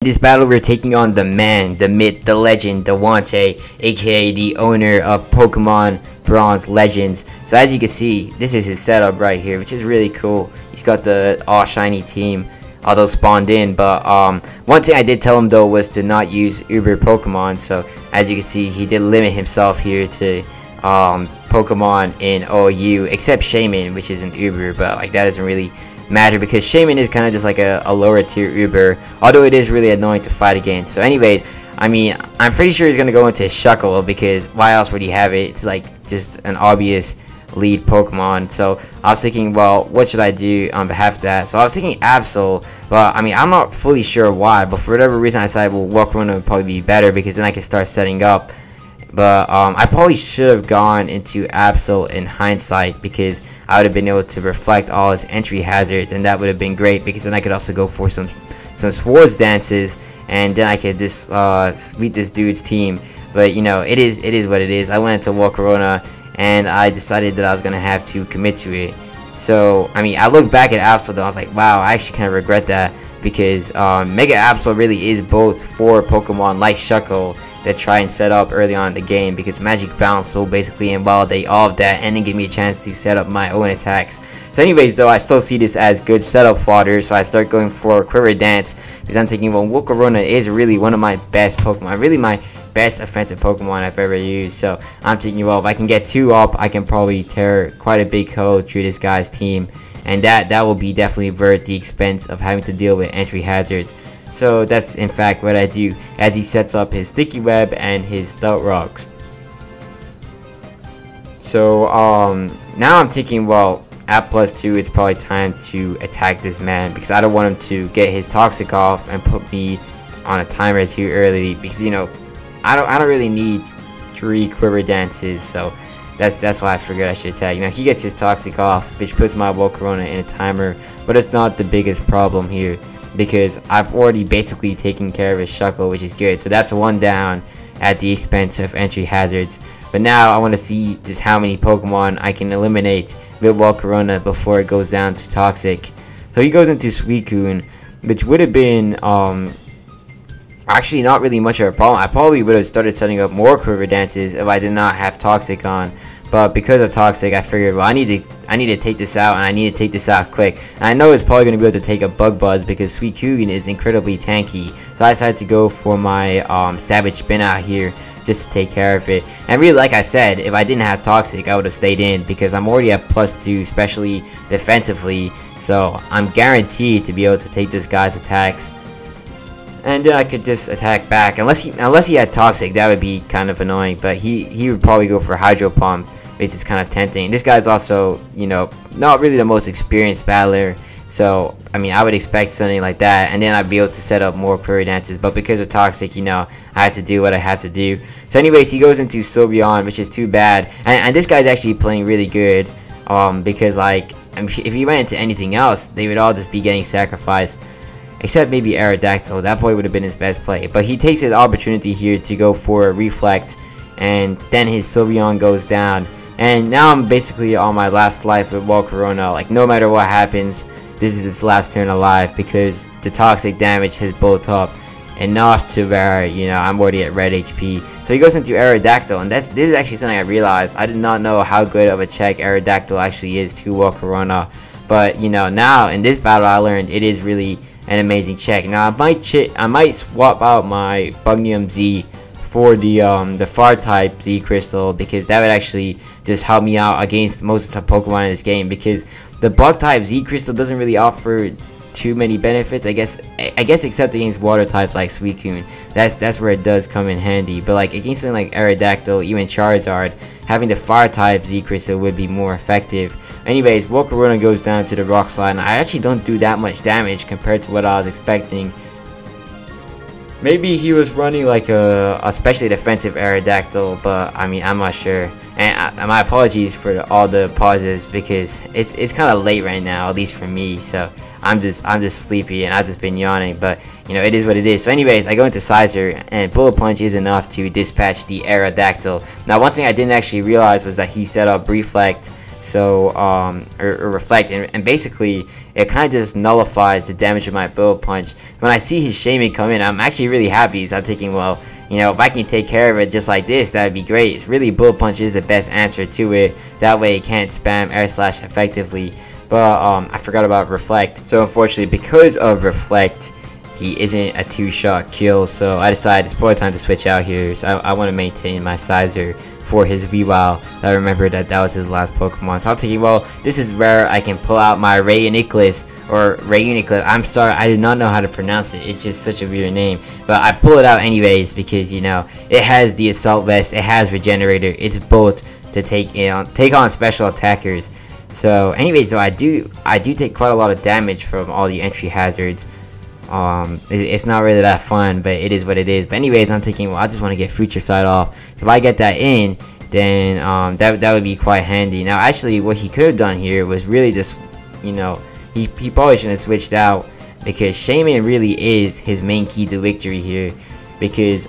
This battle we're taking on the man, the myth, the legend, Davante, aka the owner of Pokemon Bronze Legends. So as you can see, this is his setup right here, which is really cool. He's got the all shiny team, although spawned in. But one thing I did tell him though was to not use Uber Pokemon. So as you can see, he did limit himself here to Pokemon in OU, except Shaman, which is an Uber, but like that doesn't really matter because Shaman is kind of just like a lower tier Uber, although it is really annoying to fight against. So anyways, I mean, I'm pretty sure he's gonna go into Shuckle because why else would he have it? It's like just an obvious lead Pokemon. So I was thinking, well, what should I do on behalf of that? So I was thinking Absol, but I mean, I'm not fully sure why, but for whatever reason I decided, well, Walk-Run would probably be better because then I can start setting up. But I probably should have gone into Absol in hindsight because I would have been able to reflect all his entry hazards, and that would have been great because then I could also go for some Swords Dances, and then I could just sweep this dude's team. But you know, it is what it is. I went into Walk-Corona and I decided that I was gonna have to commit to it. So I mean, I look back at Absol though, I was like, wow, I actually kind of regret that because Mega Absol really is built for Pokemon like Shuckle that try and set up early on in the game, because Magic Bounce will basically invalidate all of that and then give me a chance to set up my own attacks. So anyways though, I still see this as good setup fodder, so I start going for Quiver Dance because I'm thinking, well, Walk-Corona is really one of my best Pokemon, really my best offensive Pokemon I've ever used. So I'm thinking, well, if I can get 2 up, I can probably tear quite a big hole through this guy's team, and that will be definitely worth the expense of having to deal with entry hazards. So that's in fact what I do as he sets up his Sticky Web and his Stout Rocks. So now I'm thinking, well, at +2 it's probably time to attack this man because I don't want him to get his Toxic off and put me on a timer too early, because you know I don't really need 3 Quiver Dances. So that's why I figured I should attack. You know, he gets his Toxic off, which puts my Walk-Corona in a timer, but it's not the biggest problem here because I've already basically taken care of his Shuckle, which is good. So that's 1 down at the expense of entry hazards. But now I want to see just how many Pokemon I can eliminate with Walk-Corona before it goes down to Toxic. So he goes into Suicune, which would have been actually not really much of a problem. I probably would have started setting up more Quiver Dances if I did not have Toxic on. But because of Toxic, I figured, well, I need to take this out, and I need to take this out quick. And I know it's probably going to be able to take a Bug Buzz because Suicune is incredibly tanky. So I decided to go for my Savage Spin out here just to take care of it. And really, like I said, if I didn't have Toxic, I would have stayed in because I'm already at +2, especially defensively. So I'm guaranteed to be able to take this guy's attacks. And then I could just attack back, unless he had Toxic. That would be kind of annoying, but he would probably go for Hydro Pump, which is kind of tempting. This guy's also, you know, not really the most experienced battler, so I mean, I would expect something like that, and then I'd be able to set up more Quiver Dances. But because of Toxic, you know, I have to do what I have to do. So anyways, he goes into Sylveon, which is too bad, and this guy's actually playing really good, because like if he went into anything else, they would all just be getting sacrificed. Except maybe Aerodactyl, that boy would have been his best play. But he takes his opportunity here to go for a Reflect, and then his Sylveon goes down. And now I'm basically on my last life with Walk-Corona. Like, no matter what happens, this is its last turn alive because the Toxic damage has built up enough to where, you know, I'm already at red HP. So he goes into Aerodactyl, and this is actually something I realized. I did not know how good of a check Aerodactyl actually is to Walk-Corona. But, you know, now in this battle I learned it is really an amazing check. Now I might swap out my Bugnium Z for the Fire type Z Crystal, because that would actually just help me out against most of the Pokemon in this game, because the Bug type Z Crystal doesn't really offer too many benefits, I guess except against water types like Suicune. That's where it does come in handy. But like against something like Aerodactyl, even Charizard, having the Fire type Z Crystal would be more effective. Anyways, Walk-Corona goes down to the Rock Slide, and I actually don't do that much damage compared to what I was expecting. Maybe he was running like a especially defensive Aerodactyl, but I mean, I'm not sure. And my apologies for all the pauses because it's kind of late right now, at least for me. So I'm just sleepy and I've just been yawning. But you know, it is what it is. So anyways, I go into Sizer, and Bullet Punch is enough to dispatch the Aerodactyl. Now, one thing I didn't actually realize was that he set up Reflect so or reflect, and basically it kind of just nullifies the damage of my bullet punch. When I see his Shaman come in, I'm actually really happy. So I'm thinking, well, you know, if I can take care of it just like this, that'd be great. It's really, bullet punch is the best answer to it. That way it can't spam air slash effectively. But I forgot about reflect. So unfortunately, because of reflect, he isn't a 2-shot kill. So I decided it's probably time to switch out here. So I want to maintain my Sizer for his Weavile. So I remember that was his last Pokemon. So I'm thinking, well, this is where I can pull out my Reuniclus, or Reuniclus. I'm sorry, I do not know how to pronounce it. It's just such a weird name. But I pull it out anyways because, you know, it has the Assault Vest, it has Regenerator, it's both to take on special attackers. So anyways, so I do take quite a lot of damage from all the entry hazards. It's not really that fun, but it is what it is. But anyways, I'm thinking, well, I just want to get Future Sight off. So if I get that in, then that would be quite handy. Now actually what he could have done here was really just, you know, he probably shouldn't have switched out, because Shaman really is his main key to victory here. Because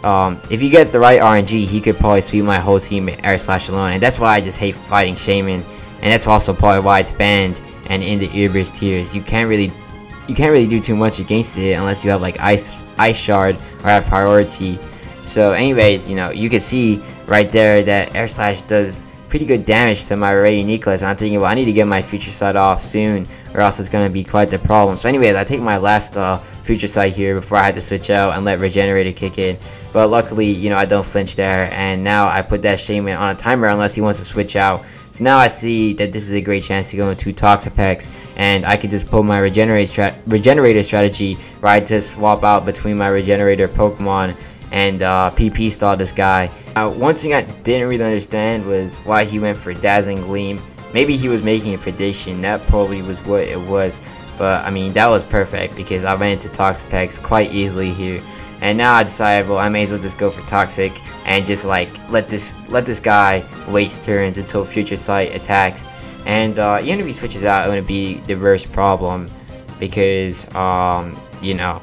if he gets the right RNG, he could probably sweep my whole team air slash alone, and that's why I just hate fighting Shaman. And that's also probably why it's banned and in the Earburst tiers. You can't really do too much against it unless you have like Ice Shard or have priority. So anyways, you know, you can see right there that air slash does pretty good damage to my Reuniclus. I'm thinking, well, I need to get my Future Sight off soon, or else it's gonna be quite the problem. So anyways, I take my last Future Sight here before I had to switch out and let Regenerator kick in. But luckily, you know, I don't flinch there, and now I put that Shaman on a timer unless he wants to switch out. So now I see that this is a great chance to go into Toxapex, and I could just pull my Regenerator strategy, where I just swap out between my Regenerator Pokemon and PP stall this guy. One thing I didn't really understand was why he went for Dazzling Gleam. Maybe he was making a prediction, that probably was what it was. But I mean, that was perfect because I ran into Toxapex quite easily here. And now I decided, well, I may as well just go for Toxic and just like let this guy waste turns until Future Sight attacks. And even if he switches out, it wouldn't be the worst problem, because you know,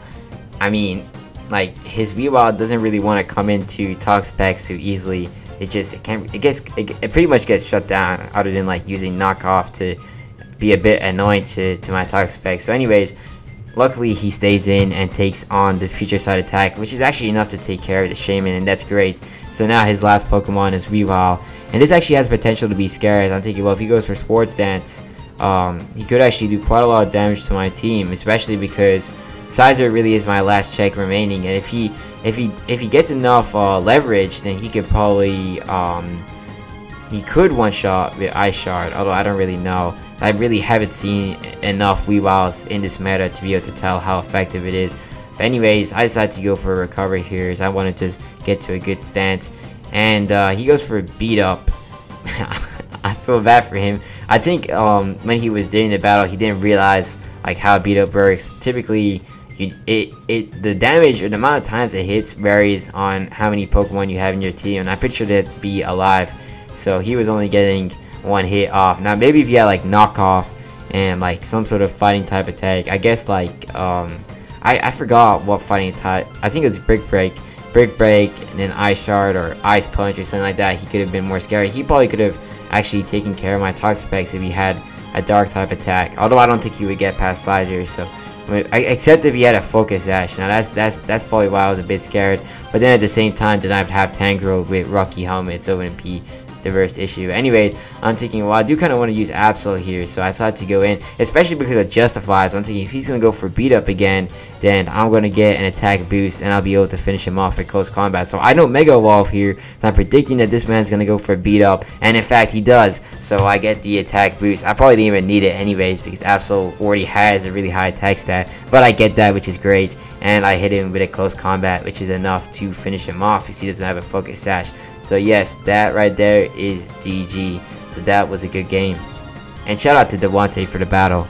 I mean, like, his Weavile doesn't really want to come into Toxapex too easily. It pretty much gets shut down, other than like using knockoff to be a bit annoying to my Toxapex. So anyways, luckily he stays in and takes on the Future Sight attack, which is actually enough to take care of the Shaman, and that's great. So now his last Pokemon is Weavile, and this actually has potential to be scary. I'm thinking, well, if he goes for Sports Dance, he could actually do quite a lot of damage to my team, especially because Sizer really is my last check remaining, and if he gets enough leverage, then he could probably he could one-shot with Ice Shard, although I don't really know. I really haven't seen enough Weaviles in this meta to be able to tell how effective it is. But anyways, I decided to go for a recovery here, as I wanted to get to a good stance. And he goes for a beat up. I feel bad for him. I think when he was doing the battle, he didn't realize like how beat up works. Typically, the damage or the amount of times it hits varies on how many Pokemon you have in your team, and I pictured it to be alive. So he was only getting one hit off. Now maybe if you had like knockoff and like some sort of fighting type attack, I guess like I forgot what fighting type. I think it was Brick Break, and then Ice Shard or Ice Punch or something like that. He could have been more scary. He probably could have actually taken care of my Toxapex if he had a dark type attack. Although I don't think he would get past Sizer. So except if he had a Focus Sash. Now that's probably why I was a bit scared. But then at the same time, then I'd have Tangrowth with Rocky Helmet, so it wouldn't be the worst issue. Anyways, I'm thinking, well, I do kind of want to use Absol here, so I decided to go in, especially because it justifies. I'm thinking if he's going to go for beat up again, then I'm going to get an attack boost and I'll be able to finish him off at close combat. So I know Mega Evolve here, so I'm predicting that this man's going to go for beat up, and in fact he does. So I get the attack boost. I probably didn't even need it anyways because Absol already has a really high attack stat, but I get that, which is great. And I hit him with a close combat, which is enough to finish him off because he doesn't have a Focus Sash. So yes, that right there is GG. So that was a good game. And shout out to Davante for the battle.